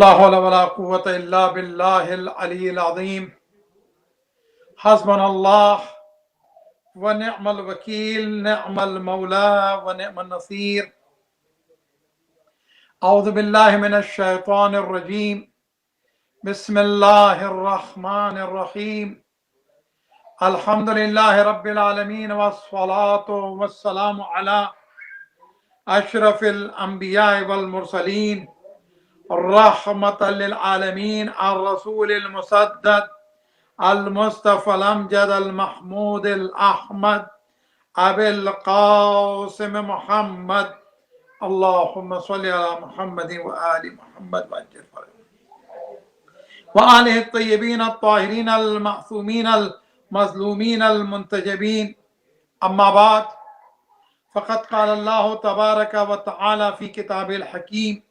لا حول ولا قوة إلا بالله العلي العظيم. حسبنا الله ونعم الوكيل، نعم المولى ونعم النصير. أعوذ بالله من الشيطان الرجيم. بسم الله الرحمن الرحيم. الحمد لله رب العالمين، والصلاة والسلام على أشرف الأنبياء والمرسلين، رحمة للعالمين، الرسول المسدد المصطفى الأمجد المحمود الأحمد أبي القاسم محمد. اللهم صل على محمد وآل محمد وآله الطيبين الطاهرين المعصومين المظلومين المنتجبين. أما بعد، فقد قال الله تبارك وتعالى في كتابه الحكيم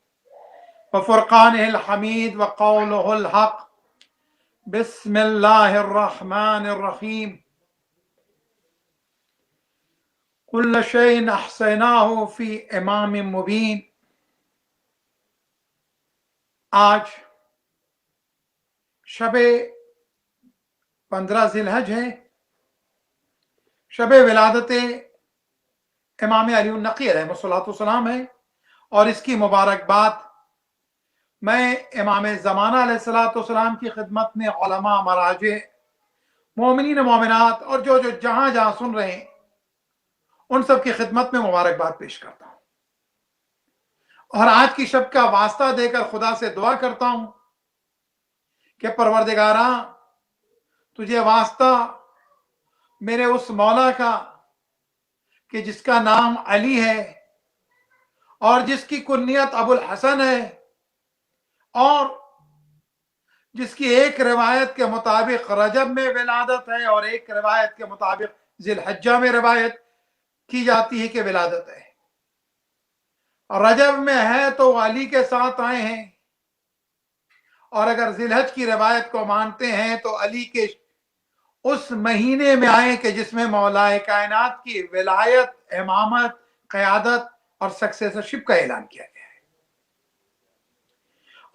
وفرقانه الحميد وقوله الحق. بسم الله الرحمن الرحيم. كل شيء احصيناه في امام مبين. آج شب 15 ذی الحج ہے، شب ولادت امام علی النقی علیہ الصلوۃ والسلام ہے، اور اس کی مبارکباد میں امام زمانہ علیہ الصلوۃ والسلام کی خدمت میں علماء، مراجع، مومنین مومنات اور جو جہاں جہاں سن رہے ہیں ان سب کی خدمت میں مبارکباد پیش کرتا ہوں، اور آج کی شب کا واسطہ دے کر خدا سے دعا کرتا ہوں کہ پروردگاراں، تجھے واسطہ میرے اس مولا کا کہ جس کا نام علی ہے اور جس کی کنیت ابو الحسن ہے، اور جس کی ایک روایت کے مطابق رجب میں ولادت ہے اور ایک روایت کے مطابق ذی الحجہ میں روایت کی جاتی ہے کہ ولادت ہے۔ رجب میں ہے تو علی کے ساتھ آئے ہیں، اور اگر ذی الحج کی روایت کو مانتے ہیں تو علی کے اس مہینے میں آئے کہ جس میں مولا کائنات کی ولایت، امامت، قیادت اور سکسیسرشپ کا اعلان کیا گیا ہے۔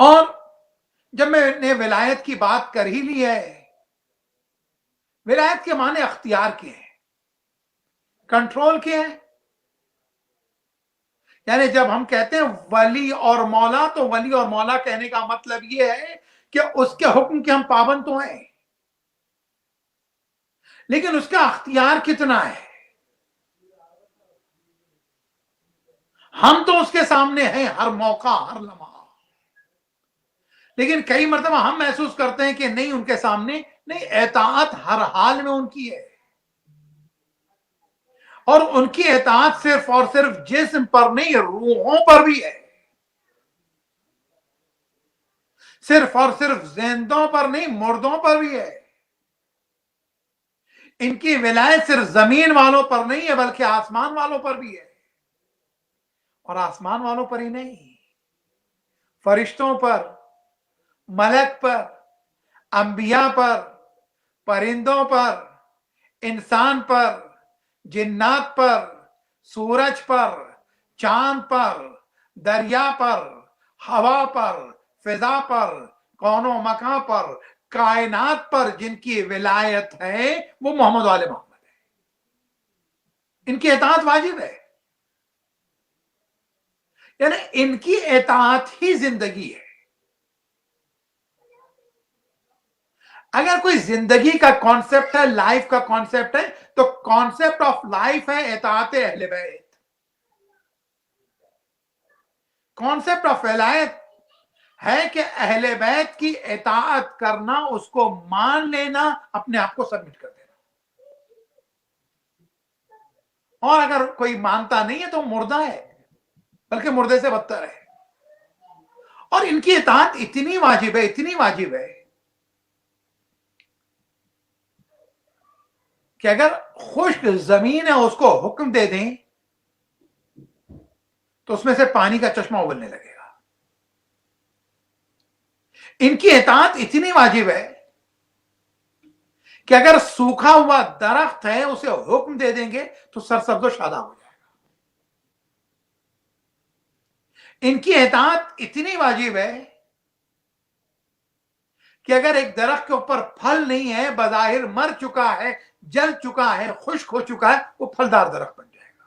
اور جب میں نے ولایت کی بات کر ہی لی ہے، ولایت کے معنی اختیار کے ہیں، کنٹرول کے ہیں۔ یعنی جب ہم کہتے ہیں ولی اور مولا، تو ولی اور مولا کہنے کا مطلب یہ ہے کہ اس کے حکم کے ہم پابند تو ہیں، لیکن اس کا اختیار کتنا ہے؟ ہم تو اس کے سامنے ہیں ہر موقع، ہر لمحہ، لیکن کئی مرتبہ ہم محسوس کرتے ہیں کہ نہیں، ان کے سامنے نہیں، اطاعت ہر حال میں ان کی ہے، اور ان کی اطاعت صرف اور صرف جسم پر نہیں، روحوں پر بھی ہے، صرف اور صرف زندوں پر نہیں، مردوں پر بھی ہے۔ ان کی ولایت صرف زمین والوں پر نہیں ہے بلکہ آسمان والوں پر بھی ہے، اور آسمان والوں پر ہی نہیں، فرشتوں پر، ملک پر، انبیاء پر، پرندوں پر، انسان پر، جنات پر، سورج پر، چاند پر، دریا پر، ہوا پر، فضا پر، کون و مکان پر، کائنات پر جن کی ولایت ہے وہ محمد والے محمد ہے۔ ان کی اطاعت واجب ہے، یعنی ان کی اطاعت ہی زندگی ہے۔ اگر کوئی زندگی کا کانسیپٹ ہے، لائف کا کانسیپٹ ہے، تو کانسیپٹ آف لائف ہے اطاعت اہل بیت۔ کانسیپٹ آف ولایت ہے کہ اہل بیت کی اطاعت کرنا، اس کو مان لینا، اپنے آپ کو سبمٹ کر دینا، اور اگر کوئی مانتا نہیں ہے تو مردہ ہے، بلکہ مردے سے بدتر ہے۔ اور ان کی اطاعت اتنی واجب ہے، اتنی واجب ہے کہ اگر خشک زمین ہے اس کو حکم دے دیں تو اس میں سے پانی کا چشمہ ابلنے لگے گا۔ ان کی اطاعت اتنی واجب ہے کہ اگر سوکھا ہوا درخت ہے اسے حکم دے دیں گے تو سرسبز و شاداب ہو جائے گا۔ ان کی اطاعت اتنی واجب ہے کہ اگر ایک درخت کے اوپر پھل نہیں ہے، بظاہر مر چکا ہے، جل چکا ہے، خشک ہو چکا ہے، وہ پھلدار درخت بن جائے گا۔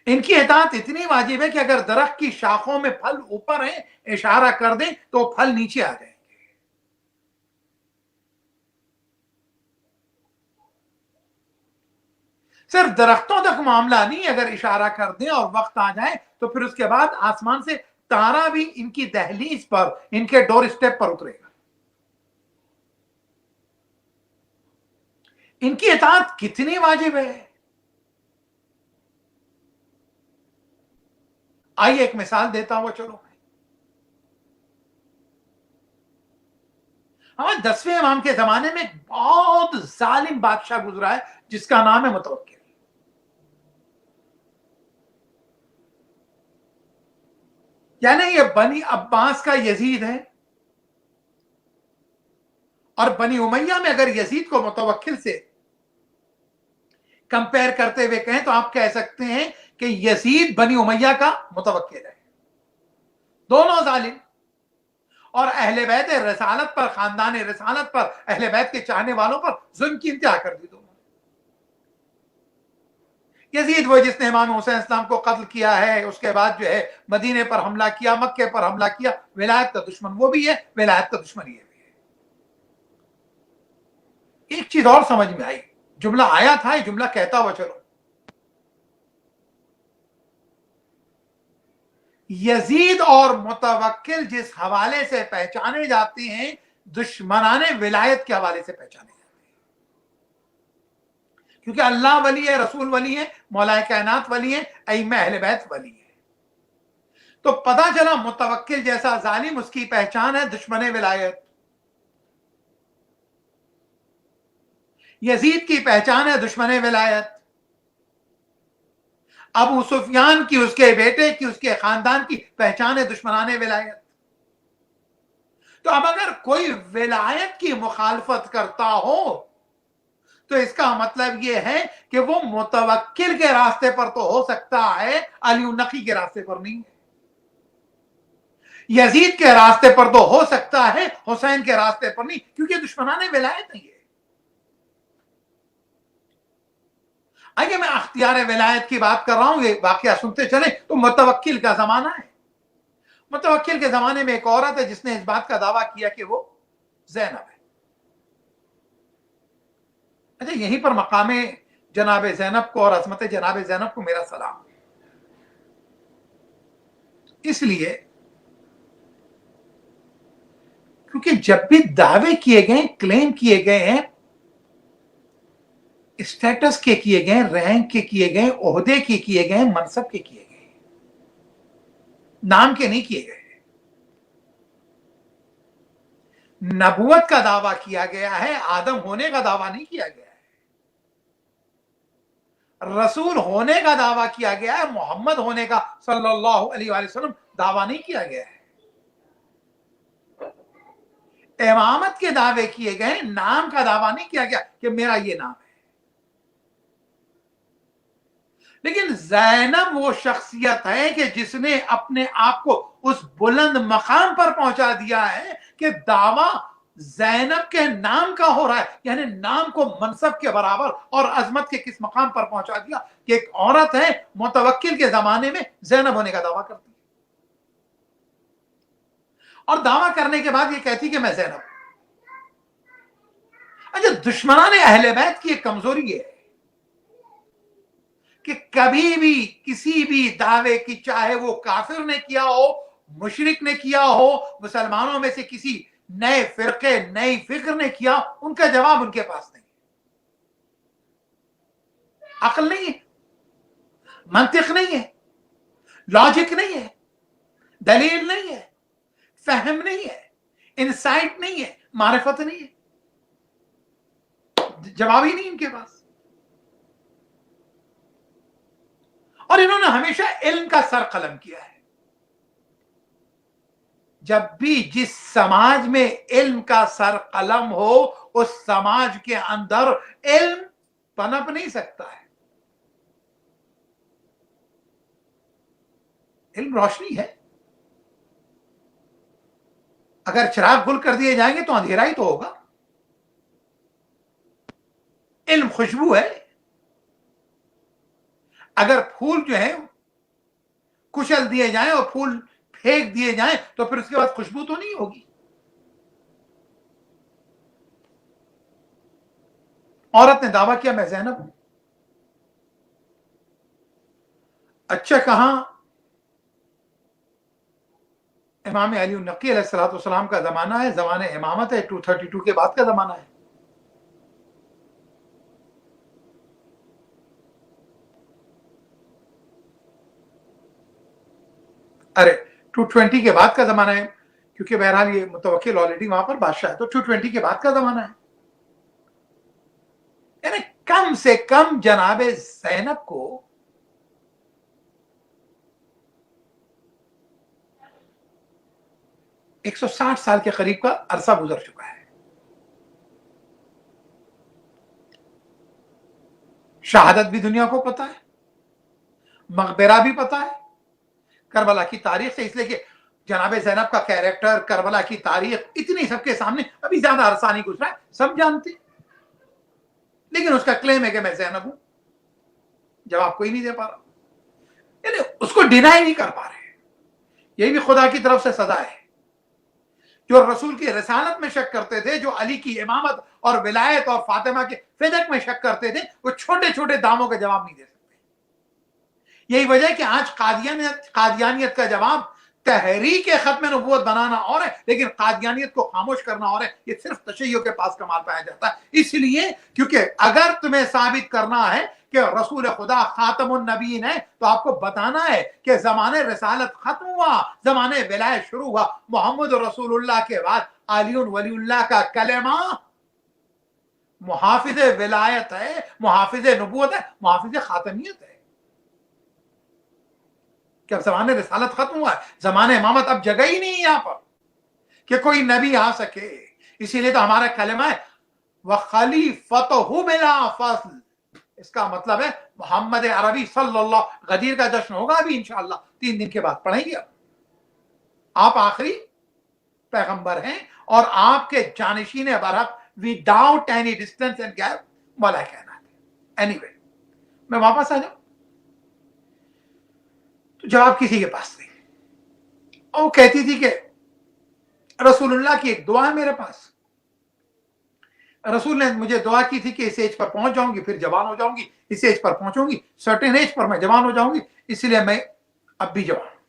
ان کی اطاعت اتنی واجب ہے کہ اگر درخت کی شاخوں میں پھل اوپر ہیں، اشارہ کر دیں تو پھل نیچے آ جائیں۔ صرف درختوں تک معاملہ نہیں، اگر اشارہ کر دیں اور وقت آ جائے تو پھر اس کے بعد آسمان سے تارا بھی ان کی دہلیز پر، ان کے ڈور سٹیپ پر اترے گا۔ ان کی اطاعت کتنی واجب ہے۔ آئیے ایک مثال دیتا ہوں، چلو ہمارے 10ویں امام کے زمانے میں ایک بہت ظالم بادشاہ گزرا ہے جس کا نام ہے متوکل۔ یعنی یہ بنی عباس کا یزید ہے، اور بنی امیہ میں اگر یزید کو متوکل سے کمپیر کرتے ہوئے کہیں تو آپ کہہ سکتے ہیں کہ یزید بنی امیہ کا متوکل ہے۔ دونوں ظالم، اور اہل بیت رسالت پر، خاندان رسالت پر، اہل بیت کے چاہنے والوں پر ظلم کی انتہا کر دی دونوں۔ یزید وہ جس نے امام حسین اسلام کو قتل کیا ہے، اس کے بعد جو ہے مدینے پر حملہ کیا، مکے پر حملہ کیا، ولایت کا دشمن وہ بھی ہے، ولایت کا دشمن یہ بھی ہے۔ ایک چیز اور سمجھ میں آئی، جملہ آیا تھا، یہ جملہ کہتا ہوا چلو۔ یزید اور متوکل جس حوالے سے پہچانے جاتے ہیں، دشمنان ولایت کے حوالے سے پہچانے جاتے ہیں، کیونکہ اللہ ولی ہے، رسول ولی ہے، مولا کائنات ولی ہے، ائمہ اہل بیت ولی ہے۔ تو پتا چلا متوکل جیسا ظالم، اس کی پہچان ہے دشمن ولایت۔ یزید کی پہچان ہے دشمن ولایت۔ ابو سفیان کی، اس کے بیٹے کی، اس کے خاندان کی پہچان ہے دشمنان ولایت۔ تو اب اگر کوئی ولایت کی مخالفت کرتا ہو تو اس کا مطلب یہ ہے کہ وہ متوکل کے راستے پر تو ہو سکتا ہے، علی النقی کے راستے پر نہیں ہے۔ یزید کے راستے پر تو ہو سکتا ہے، حسین کے راستے پر نہیں، کیونکہ دشمنان ولایت نہیں ہے۔ آئیے میں اختیار ولایت کی بات کر رہا ہوں، یہ واقعہ سنتے چلیں تو متوکل کا زمانہ ہے۔ متوکل کے زمانے میں ایک عورت ہے جس نے اس بات کا دعویٰ کیا کہ وہ زینب ہے۔ اچھا، یہیں پر مقام جناب زینب کو اور عظمت جناب زینب کو میرا سلام، اس لیے کیونکہ جب بھی دعوے کیے گئے، کلیم کیے گئے ہیں، اسٹیٹس کے کیے گئے، رینک کے کیے گئے، عہدے کے کیے گئے، منصب کے کیے گئے، نام کے نہیں کیے گئے۔ نبوت کا دعویٰ کیا گیا ہے، آدم ہونے کا دعویٰ نہیں کیا گیا ہے۔ رسول ہونے کا دعویٰ کیا گیا ہے، محمد ہونے کا صلی اللہ علیہ وآلہ وسلم دعویٰ نہیں کیا گیا ہے۔ امامت کے دعوے کیے گئے، نام کا دعویٰ نہیں کیا گیا کہ میرا یہ نام ہے۔ لیکن زینب وہ شخصیت ہے کہ جس نے اپنے آپ کو اس بلند مقام پر پہنچا دیا ہے کہ دعویٰ زینب کے نام کا ہو رہا ہے، یعنی نام کو منصب کے برابر اور عظمت کے کس مقام پر پہنچا دیا کہ ایک عورت ہے متوکل کے زمانے میں زینب ہونے کا دعویٰ کرتی ہے، اور دعویٰ کرنے کے بعد یہ کہتی کہ میں زینب ہوں۔ اچھا، دشمنان اہل بیت کی ایک کمزوری یہ ہے کہ کبھی بھی کسی بھی دعوے کی، چاہے وہ کافر نے کیا ہو، مشرک نے کیا ہو، مسلمانوں میں سے کسی نئے فرقے، نئی فکر نے کیا، ان کا جواب ان کے پاس نہیں ہے۔ عقل نہیں ہے، منطق نہیں ہے، لاجک نہیں ہے، دلیل نہیں ہے، فہم نہیں ہے، انسائٹ نہیں ہے، معرفت نہیں ہے، جواب ہی نہیں ان کے پاس۔ اور انہوں نے ہمیشہ علم کا سر قلم کیا ہے۔ جب بھی جس سماج میں علم کا سر قلم ہو، اس سماج کے اندر علم پنپ نہیں سکتا ہے۔ علم روشنی ہے، اگر چراغ گل کر دیے جائیں گے تو اندھیرا ہی تو ہوگا. علم خوشبو ہے. اگر پھول جو ہے کچل دیے جائیں اور پھول پھینک دیے جائیں تو پھر اس کے بعد خوشبو تو نہیں ہوگی. عورت نے دعویٰ کیا میں زینب ہوں. اچھا کہاں امام علی النقی علیہ السلام کا زمانہ ہے, زمانہ امامت ہے, 232 کے بعد کا زمانہ ہے. ارے 220 کے بعد کا زمانہ ہے, کیونکہ بہرحال یہ متوکل آلریڈی وہاں پر بادشاہ ہے, تو 220 کے بعد کا زمانہ ہے. یعنی کم سے کم جناب زینب کو 160 سال کے قریب کا عرصہ گزر چکا ہے. شہادت بھی دنیا کو پتا ہے, مغبرہ بھی پتا ہے, کربلا کی تاریخ سے, اس لیے کہ جناب زینب کا کیریکٹر, کربلا کی تاریخ اتنی سب کے سامنے ابھی زیادہ عرصہ نہیں گزرا ہے, سب جانتے. لیکن اس کا کلیم ہے کہ میں زینب ہوں, جواب کوئی نہیں دے پا رہا, یعنی اس کو ڈینائی نہیں کر پا رہے. یہی بھی خدا کی طرف سے سزا ہے. جو رسول کی رسالت میں شک کرتے تھے, جو علی کی امامت اور ولایت اور فاطمہ کے فدق میں شک کرتے تھے, وہ چھوٹے چھوٹے داموں کا جواب نہیں دے سکتے. یہی وجہ ہے کہ آج قادیانیت کا جواب تحریک ختم نبوت بنانا اور ہے, لیکن قادیانیت کو خاموش کرنا اور ہے. یہ صرف تشیع کے پاس کمال پایا جاتا ہے. اس لیے کیونکہ اگر تمہیں ثابت کرنا ہے کہ رسول خدا خاتم النبیین ہے, تو آپ کو بتانا ہے کہ زمانے رسالت ختم ہوا, زمانے ولایت شروع ہوا. محمد رسول اللہ کے بعد علی ولی اللہ کا کلمہ محافظ ولایت ہے, محافظ نبوت ہے, محافظ خاتمیت ہے. کہ اب زمانے رسالت ختم ہوا ہے, زمانے امامت اب جگہ ہی نہیں یہاں پر کہ کوئی نبی آ سکے. اسی لیے تو ہمارا کلمہ ہے وَخَلِيفَتُهُ بِلَا فَصْلٍ, اس کا مطلب ہے محمد عربی صلی اللہ. غدیر کا جشن ہوگا ابھی انشاءاللہ 3 دن کے بعد, پڑھیں گے. آپ آخری پیغمبر ہیں اور آپ کے جانشین برحق without any distance and gap مولا کہنا ہے. اینی وے میں واپس آ جاؤں تو جواب کسی کے پاس نہیں. وہ کہتی تھی کہ رسول اللہ کی ایک دعا ہے میرے پاس, رسول نے مجھے دعا کی تھی کہ اس ایج پر پہنچ جاؤں گی, پھر جوان ہو جاؤں گی, اس ایج پر پہنچوں گی, سرٹن ایج پر میں جوان ہو جاؤں گی, اس لیے میں اب بھی جوان ہوں.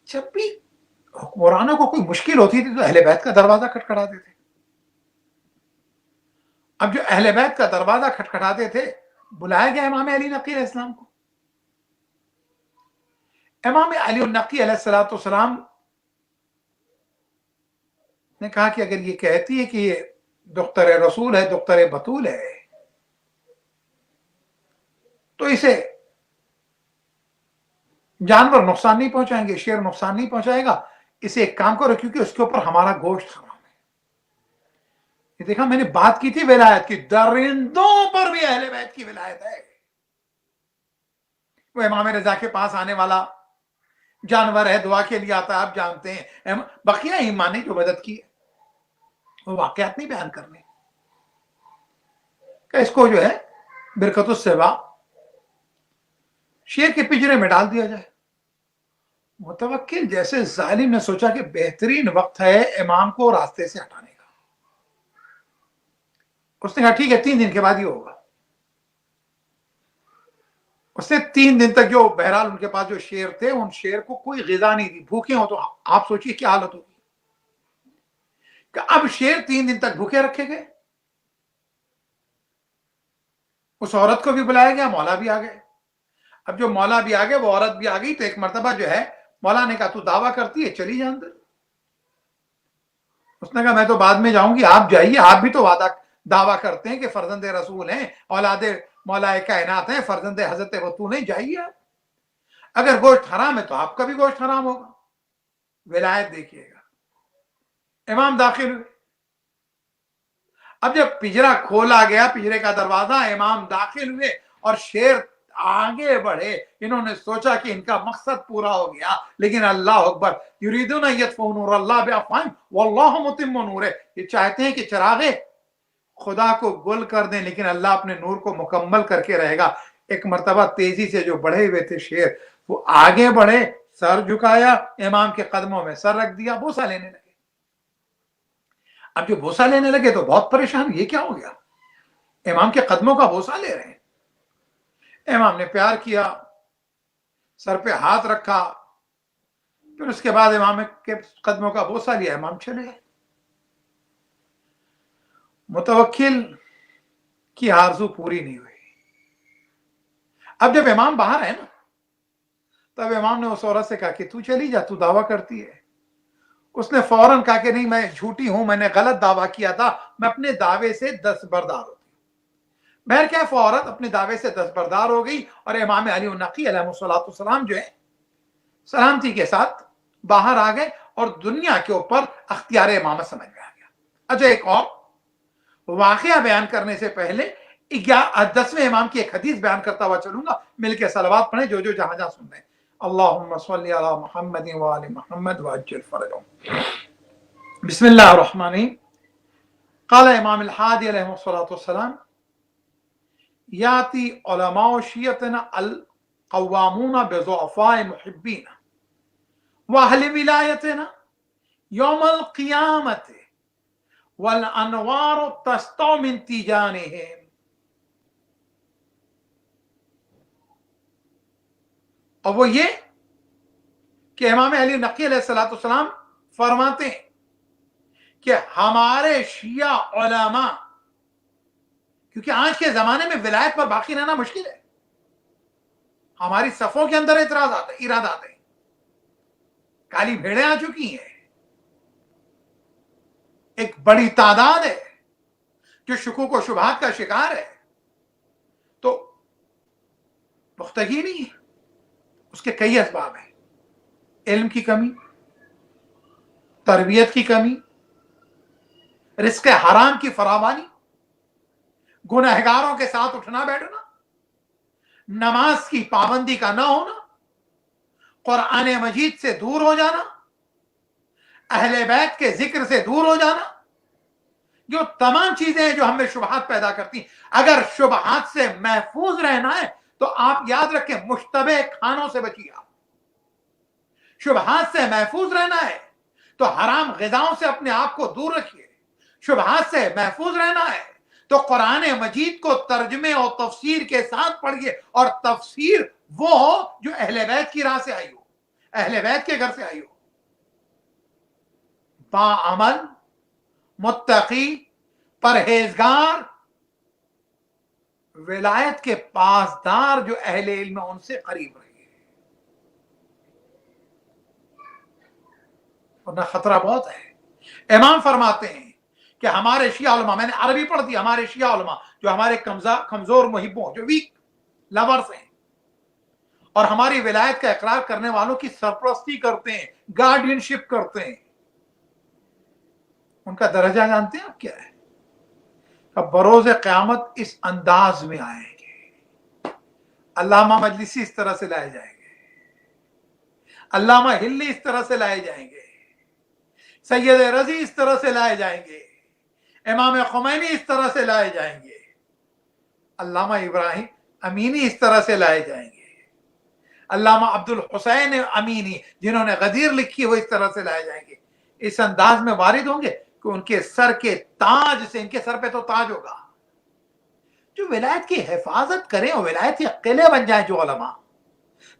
جب بھی حکمرانوں کو کوئی مشکل ہوتی تھی تو اہل بیت کا دروازہ کھٹکھٹاتے تھے. اب جو اہل بیت کا دروازہ کھٹکھٹاتے تھے, بلایا گیا امام علی نقی علیہ السلام کو. امام علی النقی علیہ السلام نے کہا کہ اگر یہ کہتی ہے کہ یہ دختر رسول ہے, دختر بطول ہے, تو اسے جانور نقصان نہیں پہنچائیں گے, شیر نقصان نہیں پہنچائے گا. اسے ایک کام کرو, کیونکہ اس کے اوپر ہمارا گوشت حرام ہے. یہ دیکھا میں نے بات کی تھی ولایت کی, درندوں پر بھی اہل بیت کی ولایت ہے. وہ امام رضا کے پاس آنے والا جانور ہے, دعا کے لیے آتا ہے, آپ جانتے ہیں. بقیہ ایمان نے جو مدد کی ہے وہ واقعات نہیں بیان کرنے, کہ اس کو جو ہے برکت السبا شیر کے پنجرے میں ڈال دیا جائے. متوکل جیسے ظالم نے سوچا کہ بہترین وقت ہے امام کو راستے سے ہٹانے کا. اس نے کہا ٹھیک ہے, 3 دن کے بعد ہی ہوگا. اس نے 3 دن تک, جو بہرحال ان کے پاس جو شیر تھے, ان شیر کو کوئی غذا نہیں دی. بھوکے ہو تو آپ سوچیے کیا حالت ہوگی. کہ اب شیر 3 دن تک بھوکے رکھے گئے. اس عورت کو بھی بلایا گیا, مولا بھی آ گئے. اب جو مولا بھی آ گئے, وہ عورت بھی آ گئی, تو ایک مرتبہ جو ہے مولا نے کہا تو دعویٰ کرتی ہے, چلی جان دے. اس نے کہا میں تو بعد میں جاؤں گی, آپ جائیے, آپ بھی تو دعویٰ کرتے ہیں کہ فرزند رسول ہیں, اولاد مولا کائنات ہیں, فرزند حضرت بطول ہیں, جائیے آپ. اگر گوشت حرام ہے تو آپ کا بھی گوشت حرام ہوگا. ولایت دیکھیے گا. امام داخل ہوئے. اب جب پنجرا کھولا گیا, پنجرے کا دروازہ, امام داخل ہوئے, اور شیر آگے بڑھے. انہوں نے سوچا کہ ان کا مقصد پورا ہو گیا, لیکن اللہ اکبر, یریدون ان یطفئوا نور اللہ بافواہہم واللہ متم نورہ, یہ چاہتے ہیں کہ چراغ خدا کو گل کر دیں, لیکن اللہ اپنے نور کو مکمل کر کے رہے گا. ایک مرتبہ تیزی سے جو بڑھے ہوئے تھے شیر, وہ آگے بڑھے, سر جھکایا, امام کے قدموں میں سر رکھ دیا, بوسہ لینے لگے. اب جو بوسہ لینے لگے تو بہت پریشان, یہ کیا ہو گیا, امام کے قدموں کا بوسہ لے رہے ہیں. امام نے پیار کیا, سر پہ ہاتھ رکھا, پھر اس کے بعد امام کے قدموں کا بوسہ لیا, امام چلے گئے. متوکل کی آرزو پوری نہیں ہوئی. اب جب امام باہر ہے نا, تب امام نے اس عورت سے کہا کہ تو چلی جا, تو دعویٰ کرتی ہے. اس نے فوراً کہا کہ نہیں, میں جھوٹی ہوں, میں نے غلط دعویٰ کیا تھا, میں اپنے دعوے سے دستبردار ہوتی ہوں. بہرکیف عورت اپنے دعوے سے دستبردار ہو گئی, اور امام علی النقی علیہ السلام جو ہے سلامتی کے ساتھ باہر آ گئے, اور دنیا کے اوپر اختیار امامت سمجھ میں آ گیا. اچھا, ایک اور واقعہ بیان کرنے سے پہلے 10ویں امام کی ایک حدیث بیان کرتا ہوا چلوں گا. مل کے صلوات پڑھیں جو جہاں جہاں سن رہے ہیں. اللہم صلی علی محمد وآل محمد وعجل فرجهم. بسم اللہ الرحمن الرحیم. قال امام الحادی علیہ السلام یاتی علماء شیعتنا القوامون بضعفاء محبین واہل ولایتنا یوم القیامت والانوار تسطع من تیجانہم. اور وہ یہ کہ امام علی نقی علیہ السلام فرماتے ہیں کہ ہمارے شیعہ علماء, کیونکہ آج کے زمانے میں ولایت پر باقی رہنا مشکل ہے, ہماری صفوں کے اندر ارادات ہیں, کالی بھیڑیں آ چکی ہیں, ایک بڑی تعداد ہے جو شکوک و شبہات کا شکار ہے. تو پختگی نہیں ہے, اس کے کئی اسباب ہیں. علم کی کمی, تربیت کی کمی, رزق حرام کی فراوانی, گنہگاروں کے ساتھ اٹھنا بیٹھنا, نماز کی پابندی کا نہ ہونا, قرآن مجید سے دور ہو جانا, اہل بیت کے ذکر سے دور ہو جانا, جو تمام چیزیں ہیں جو ہمیں شبہات پیدا کرتی ہیں. اگر شبہات سے محفوظ رہنا ہے تو آپ یاد رکھیں مشتبہ کھانوں سے بچیے. آپ شبہات سے محفوظ رہنا ہے تو حرام غذاؤں سے اپنے آپ کو دور رکھیے. شبہات سے محفوظ رہنا ہے تو قرآن مجید کو ترجمے اور تفسیر کے ساتھ پڑھیے, اور تفسیر وہ ہو جو اہل بیت کی راہ سے آئی ہو, اہل بیت کے گھر سے آئی ہو. باعمل, متقی, پرہیزگار, ولایت کے پاسدار جو اہل علم ان سے قریب رہیے, ورنہ خطرہ بہت ہے. امام فرماتے ہیں کہ ہمارے شیعہ علماء, میں نے عربی پڑھ دی, ہمارے شیعہ علماء جو ہمارے کمزور محبوں, جو ویک لورز ہیں, اور ہماری ولایت کا اقرار کرنے والوں کی سرپرستی کرتے ہیں, گارڈین شپ کرتے ہیں, ان کا درجہ جانتے ہیں آپ کیا ہے؟ اب بروز قیامت اس انداز میں آئیں گے. علامہ مجلسی اس طرح سے لائے جائیں گے, علامہ ہلی اس طرح سے لائے جائیں گے, سید رضی اس طرح سے لائے جائیں گے, امام خمینی اس طرح سے لائے جائیں گے, علامہ ابراہیم امینی اس طرح سے لائے جائیں گے, علامہ عبد الحسین امینی جنہوں نے غدیر لکھی وہ اس طرح سے لائے جائیں گے. اس انداز میں وارد ہوں گے کہ ان کے سر کے تاج سے, ان کے سر پہ تو تاج ہوگا, جو ولایت کی حفاظت کریں اور ولایت کے قلعے بن جائیں جو علماء,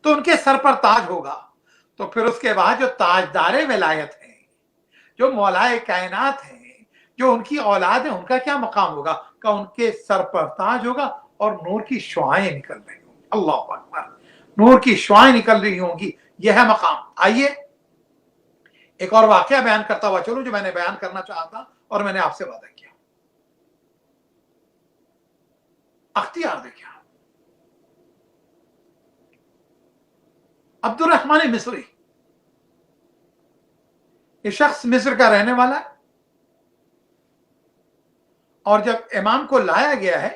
تو ان کے سر پر تاج ہوگا. تو پھر اس کے بعد جو تاجدار ولایت ہیں, جو مولائے کائنات ہیں, جو ان کی اولاد ہیں, ان کا کیا مقام ہوگا؟ کہ ان کے سر پر تاج ہوگا اور نور کی شعائیں نکل رہی ہوں گی. اللہ اکبر, نور کی شعائیں نکل رہی ہوں گی, یہ ہے مقام. آئیے ایک اور واقعہ بیان کرتا ہوا چلوں جو میں نے بیان کرنا چاہا تھا اور میں نے آپ سے وعدہ کیا. اختیار دیکھیں, عبد الرحمن مصری, یہ شخص مصر کا رہنے والا ہے, اور جب امام کو لایا گیا ہے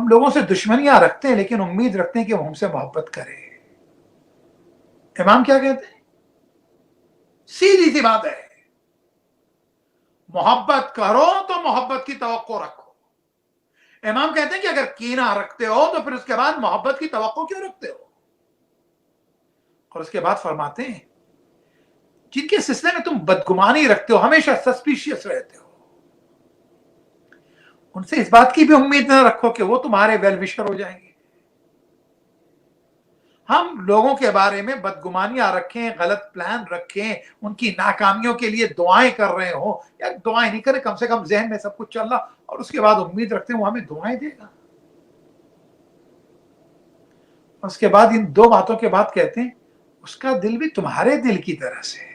ہم لوگوں سے دشمنیاں رکھتے ہیں لیکن امید رکھتے ہیں کہ وہ ہم سے محبت کرے. امام کیا کہتے ہیں؟ سیدھی سی بات ہے، محبت کرو تو محبت کی توقع رکھو. امام کہتے ہیں کہ اگر کینہ رکھتے ہو تو پھر اس کے بعد محبت کی توقع کیوں رکھتے ہو؟ اور اس کے بعد فرماتے ہیں جن کے سلسلے میں تم بدگمانی رکھتے ہو، ہمیشہ سسپیشیس رہتے ہو، ان سے اس بات کی بھی امید نہ رکھو کہ وہ تمہارے ویل وشر ہو جائیں گے. ہم لوگوں کے بارے میں بدگمانیاں رکھیں، غلط پلان رکھیں، ان کی ناکامیوں کے لیے دعائیں کر رہے ہوں، یا دعائیں نہیں کریں، کم سے کم ذہن میں سب کچھ چل رہا، اور اس کے بعد امید رکھتے ہیں وہ ہمیں دعائیں دے گا. اس کے بعد ان دو باتوں کے بعد کہتے ہیں اس کا دل بھی تمہارے دل کی طرح سے ہے.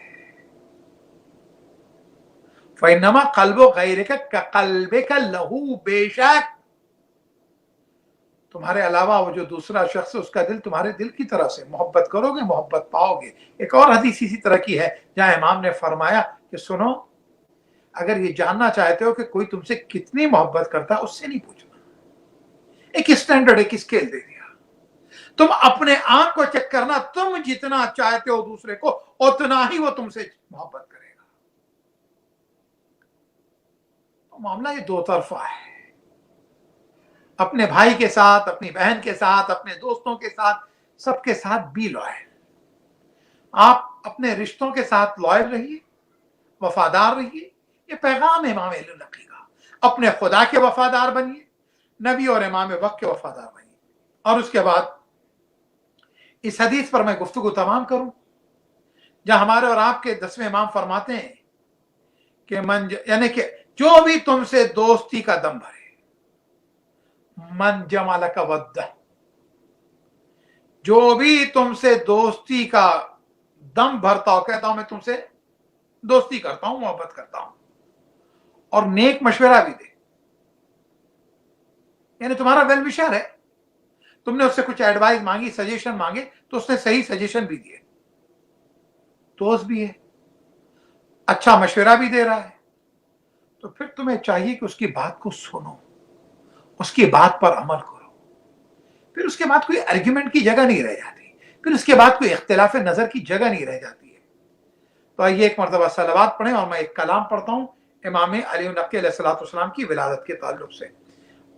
فَإِنَّمَا قَلْبُ غَيْرِكَ كَقَلْبِكَ لَهُ، بے شک تمہارے علاوہ وہ جو دوسرا شخص ہے اس کا دل تمہارے دل کی طرح سے. محبت کرو گے محبت پاؤ گے. ایک اور حدیث اسی طرح کی ہے جہاں امام نے فرمایا کہ سنو، اگر یہ جاننا چاہتے ہو کہ کوئی تم سے کتنی محبت کرتا ہے اس سے نہیں پوچھنا. ایک اسٹینڈرڈ، ایک اسکیل دے دیا. تم اپنے آپ کو چیک کرنا، تم جتنا چاہتے ہو دوسرے کو اتنا ہی وہ تم سے محبت کرے گا. تو معاملہ یہ دو طرفہ ہے، اپنے بھائی کے ساتھ، اپنی بہن کے ساتھ، اپنے دوستوں کے ساتھ، سب کے ساتھ بھی لوئل. آپ اپنے رشتوں کے ساتھ لوئل رہیے، وفادار رہیے. یہ پیغام امام علی نقی کا. اپنے خدا کے وفادار بنیے، نبی اور امام وقت کے وفادار بنیے. اور اس کے بعد اس حدیث پر میں گفتگو تمام کروں جہاں ہمارے اور آپ کے 10ویں امام فرماتے ہیں کہ یعنی کہ جو بھی تم سے دوستی کا دم بھرے، من جمع لک ودہ، جو بھی تم سے دوستی کا دم بھرتا ہو، کہتا ہوں میں تم سے دوستی کرتا ہوں، محبت کرتا ہوں، اور نیک مشورہ بھی دے، یعنی تمہارا ویل وشر ہے، تم نے اس سے کچھ ایڈوائز مانگی، سجیشن مانگے تو اس نے صحیح سجیشن بھی دیے، دوست بھی ہے، اچھا مشورہ بھی دے رہا ہے، تو پھر تمہیں چاہیے کہ اس کی بات کو سنو، اس کی بات پر عمل کرو. پھر اس کے بعد کوئی آرگیومنٹ کی جگہ نہیں رہ جاتی، پھر اس کے بعد کوئی اختلاف نظر کی جگہ نہیں رہ جاتی ہے. تو آئیے ایک مرتبہ صلوات پڑھیں اور میں ایک کلام پڑھتا ہوں امام علی نقی علیہ الصلوۃ والسلام کی ولادت کے تعلق سے.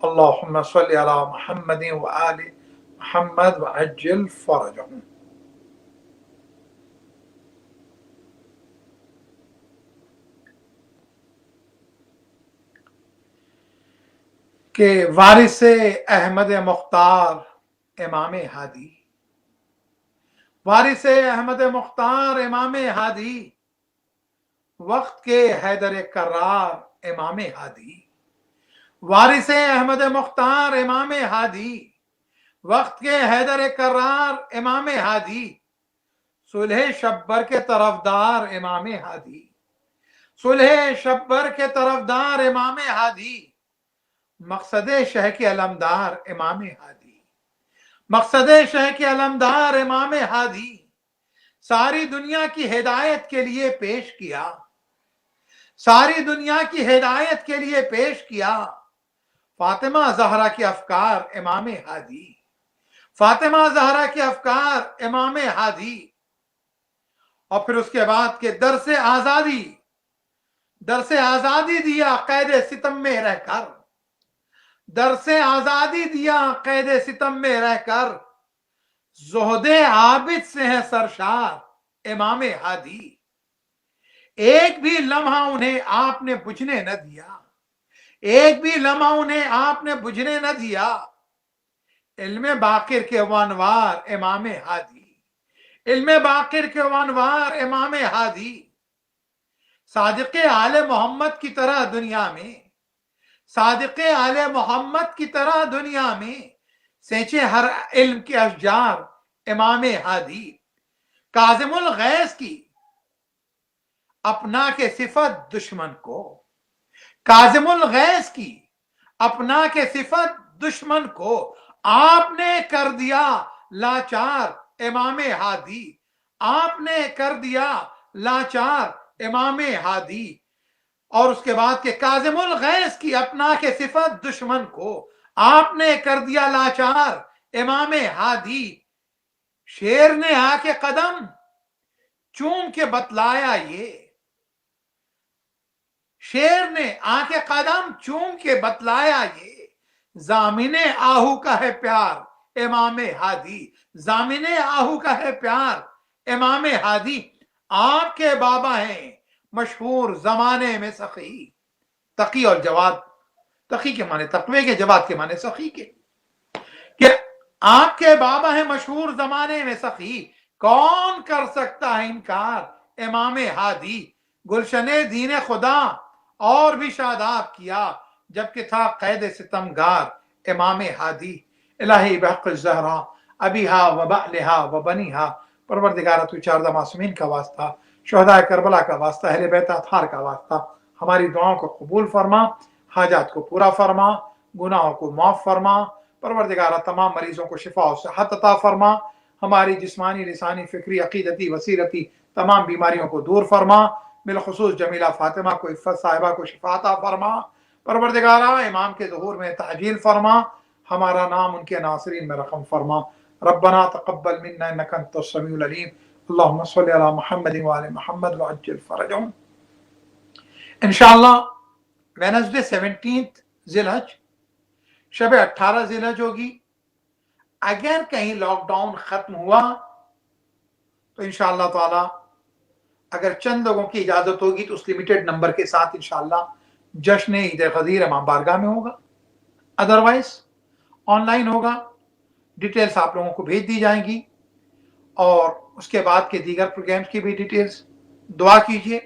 اللہم صلی علی محمد وآل محمد وعجل فرجہم. کہ وارث احمد مختار امام ہادی، وارث احمد مختار امام ہادی، وقت کے حیدر کرار امام ہادی. وارث احمد مختار امام ہادی، وقت کے حیدر کرار امام ہادی، صلح شبر کے طرفدار امام ہادی، صلح شبر کے طرفدار امام ہادی، مقصد شہ کے علمدار امام ہادی، مقصد شہ کے علمدار امام ہادی، ساری دنیا کی ہدایت کے لیے پیش کیا، ساری دنیا کی ہدایت کے لیے پیش کیا، فاطمہ زہرا کے افکار امام ہادی، فاطمہ زہرا کے افکار امام ہادی. اور پھر اس کے بعد کہ درس آزادی دیا قید ستم میں رہ کر، درس آزادی دیا قید ستم میں رہ کر، زہد عابد سے ہے سرشار امام ہادی. ایک بھی لمحہ انہیں آپ نے بجھنے نہ دیا، ایک بھی لمحہ انہیں آپ نے بجھنے نہ دیا. علم باقر کے وانوار امام ہادی، علم باقر کے وانوار امام ہادی، صادق آل محمد کی طرح دنیا میں، صادق آل محمد کی طرح دنیا میں سینچے ہر علم کے اشجار امام ہادی. کاظم الغیظ کی اپنا کے صفت دشمن کو، کاظم الغیظ کی اپنا کے صفت دشمن کو آپ نے کر دیا لاچار امام ہادی، آپ نے کر دیا لاچار امام ہادی. اور اس کے بعد کہ کاظم الغیظ کی اپنا کے صفت دشمن کو آپ نے کر دیا لاچار امام ہادی، شیر نے آ کے قدم چوم کے بتلایا یہ، شیر نے آ کے قدم چوم کے بتلایا یہ، ضامن آہو کا ہے پیار امام ہادی، ضامن آہو کا ہے پیار امام ہادی، آپ کے بابا ہیں مشہور زمانے میں سخی، تقی اور جواد، تقی کے معنی تقوی کے، جواد کے معنی سخی کے، کہ آپ کے بابا ہیں مشہور زمانے میں سخی، کون کر سکتا ہے انکار امام ہادی، گلشن دین خدا اور بھی شاداب کیا جبکہ تھا قید ستمگار امام ہادی، الہی بحق الزہرا ابیہا و بعلہا و بنیہا، پروردگارہ تو چاردہ معصومین کا واسطہ، شہداء کربلا کا واسطہ، اہل بیت اطہار کا واسطہ، ہماری دعاؤں کو قبول فرما، حاجات کو پورا فرما، گناہوں کو معاف فرما، پروردگارہ تمام مریضوں کو شفا و صحت عطا فرما، ہماری جسمانی، لسانی، فکری، عقیدتی، بصیرتی تمام بیماریوں کو دور فرما، بالخصوص جمیلہ فاطمہ کو، عفت صاحبہ کو شفا عطا فرما، پروردگارہ امام کے ظہور میں تعجیل فرما، ہمارا نام ان کے ناصرین میں رقم فرما، ربنا تقبل منا انک انت السمیع العلیم، اللہم صلی علی محمد وعلی محمد وعجل فرجهم۔ انشاءاللہ وینسڈے 17 ذی الحج، شب 18 ذی الحج ہوگی، اگر کہیں لاک ڈاؤن ختم ہوا تو انشاءاللہ تعالی اگر چند لوگوں کی اجازت ہوگی تو اس لمیٹڈ نمبر کے ساتھ انشاءاللہ جشن عید غدیر امام بارگاہ میں ہوگا، ادروائز آن لائن ہوگا، ڈیٹیلز آپ لوگوں کو بھیج دی جائیں گی، اور اس کے بعد کے دیگر پروگرامز کی بھی ڈیٹیلز۔ دعا کیجئے،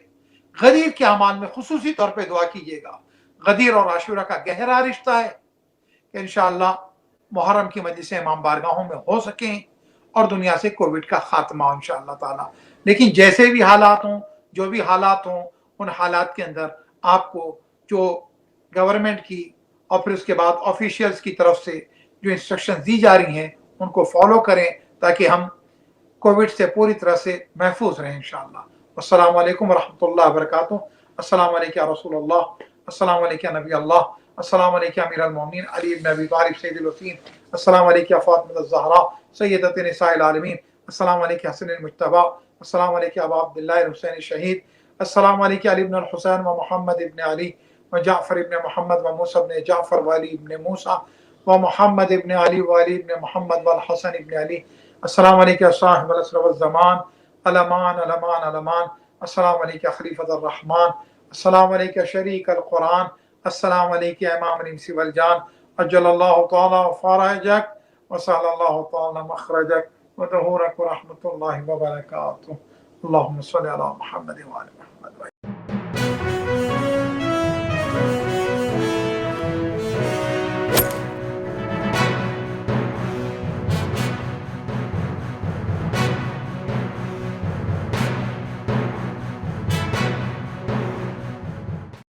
غدیر کے اعمال میں خصوصی طور پہ دعا کیجئے گا، غدیر اور عاشورہ کا گہرا رشتہ ہے کہ انشاءاللہ محرم کی مجلسیں امام بارگاہوں میں ہو سکیں اور دنیا سے کووڈ کا خاتمہ ہو انشاءاللہ تعالی۔ لیکن جیسے بھی حالات ہوں، جو بھی حالات ہوں، ان حالات کے اندر آپ کو جو گورنمنٹ کی اور پھر اس کے بعد آفیشیلز کی طرف سے جو انسٹرکشن دی جا رہی ہیں ان کو فالو کریں تاکہ ہم کووڈ سے پوری طرح سے محفوظ رہیں انشاءاللہ۔ السلام علیکم ورحمۃ اللہ وبرکاتہ۔ السلام علیکم یا رسول اللہ، السلام علیکم یا نبی اللہ، السلام علیکم امیر المومنین علی بن ابی طالب سید الوصین، السلام علیکم فاطمہ الزہرا سیدۃ نساء العالمین، السلام علیکم حسن المجتبی، السلام علیکم ابا عبداللہ الحسین شہید، السلام علیکم علی بن الحسین و محمد ابن علی و جعفر ابن محمد و موسیٰ ابن جعفر و علی ابن موسیٰ و محمد ابن علی و علی ابن محمد والحسن ابن علی، السلام علیکم صاحب العصر والزمان، علمان علمان علمان، السلام علیکم خلیفۃ الرحمن، السلام علیکم شریک القرآن، السلام علیکم امام الانس والجان، اجل اللہ تعالی فرجک وسهل اللہ تعالی مخرجک وطہورک ورحمۃ اللہ وبرکاتہ، اللہم صلی علی محمد وعلی محمد۔